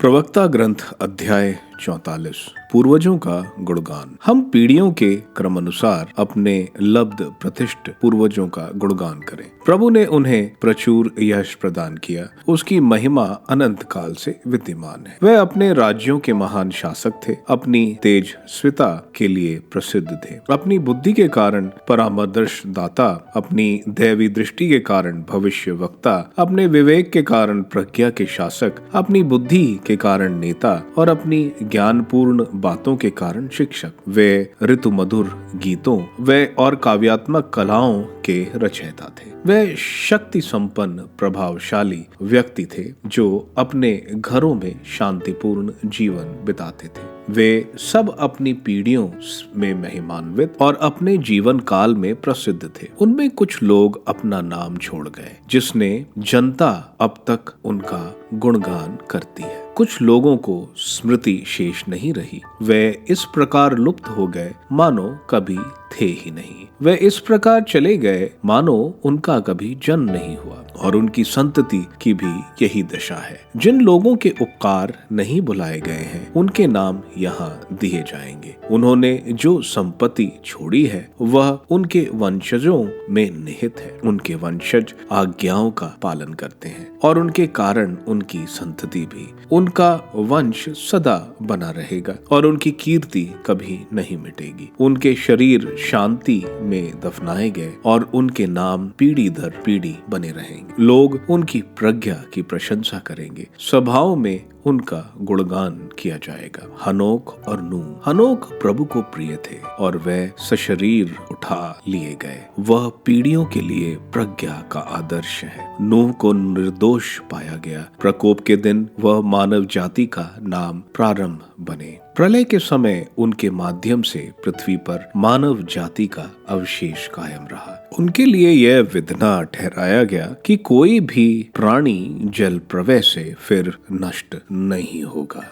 प्रवक्ता ग्रंथ अध्याय 44 पूर्वजों का गुणगान। हम पीढ़ियों के क्रमानुसार अपने लब्ध प्रतिष्ठ पूर्वजों का गुणगान करें। प्रभु ने उन्हें प्रचुर यश प्रदान किया, उसकी महिमा अनंत काल से विद्यमान है। वह अपने राज्यों के महान शासक थे, अपनी तेजस्विता के लिए प्रसिद्ध थे, अपनी बुद्धि के कारण परामर्श दाता, अपनी दैवी दृष्टि के कारण भविष्य वक्ता, अपने विवेक के कारण प्रज्ञा के शासक, अपनी बुद्धि के कारण नेता और अपनी ज्ञानपूर्ण बातों के कारण शिक्षक। वे ऋतु मधुर गीतों वे और काव्यात्मक कलाओं के रचयिता थे। वे शक्ति संपन्न प्रभावशाली व्यक्ति थे जो अपने घरों में शांतिपूर्ण जीवन बिताते थे। वे सब अपनी पीढ़ियों में महिमान्वित और अपने जीवन काल में प्रसिद्ध थे। उनमें कुछ लोग अपना नाम छोड़ गए, जिसने जनता अब तक उनका गुणगान करती है। कुछ लोगों को स्मृति शेष नहीं रही। वे इस प्रकार लुप्त हो गए मानो कभी थे ही नहीं। वे इस प्रकार चले गए मानो उनका कभी जन्म नहीं हुआ, और उनकी संतति की भी यही दशा है। जिन लोगों के उपकार नहीं भुलाए गए हैं, उनके नाम यहाँ दिए जाएंगे। उन्होंने जो संपत्ति छोड़ी है वह उनके वंशजों में निहित है। उनके वंशज आज्ञाओं का पालन करते हैं और उनके कारण उनकी संतति भी। उनका वंश सदा बना रहेगा और उनकी कीर्ति कभी नहीं मिटेगी। उनके शरीर शांति में दफनाए गए और उनके नाम पीढ़ी दर पीढ़ी बने रहेंगे। लोग उनकी प्रज्ञा की प्रशंसा करेंगे, सभाओं में उनका गुणगान किया जाएगा। हनोक और नूह। हनोक प्रभु को प्रिय थे और वह सशरीर उठा लिए गए। वह पीढ़ियों के लिए प्रज्ञा का आदर्श है। नूह को निर्दोष पाया गया। प्रकोप के दिन वह मानव जाति का नाम प्रारंभ बने। प्रलय के समय उनके माध्यम से पृथ्वी पर मानव जाति का अवशेष कायम रहा। उनके लिए यह विधना ठहराया गया कि कोई भी प्राणी जल प्रलय से फिर नष्ट नहीं होगा।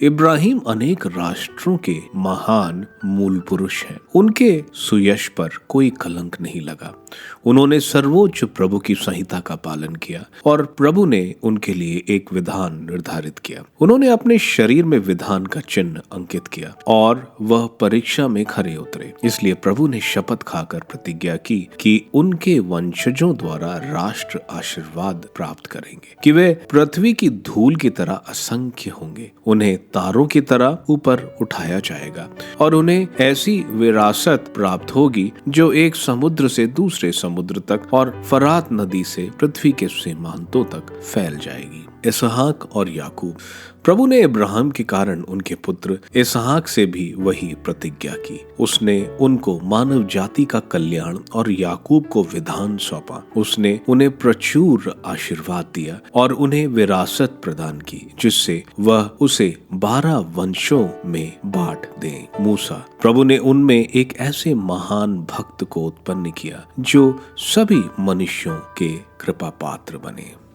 इब्राहिम अनेक राष्ट्रों के महान मूल पुरुष हैं। उनके सुयश पर कोई कलंक नहीं लगा। उन्होंने सर्वोच्च प्रभु की संहिता का पालन किया और प्रभु ने उनके लिए एक विधान निर्धारित किया। उन्होंने अपने शरीर में विधान का चिन्ह अंकित किया और वह परीक्षा में खरे उतरे। इसलिए प्रभु ने शपथ खाकर प्रतिज्ञा की कि उनके वंशजों द्वारा राष्ट्र आशीर्वाद प्राप्त करेंगे, कि वे पृथ्वी की धूल की तरह असंख्य होंगे। उन्हें तारों की तरह ऊपर उठाया जाएगा और उन्हें ऐसी विरासत प्राप्त होगी जो एक समुद्र से दूसरे समुद्र तक और फरात नदी से पृथ्वी के सीमांतों तक फैल जाएगी। इसहाक और याकूब। प्रभु ने इब्राहिम के कारण उनके पुत्र इसहाक से भी वही प्रतिज्ञा की। उसने उनको मानव जाति का कल्याण और याकूब को विधान सौंपा। उसने उन्हें प्रचुर आशीर्वाद दिया और उन्हें विरासत प्रदान की, जिससे वह उसे 12 वंशों में बांट दे। मूसा। प्रभु ने उनमें एक ऐसे महान भक्त को उत्पन्न किया जो सभी मनुष्यों के कृपा पात्र बने।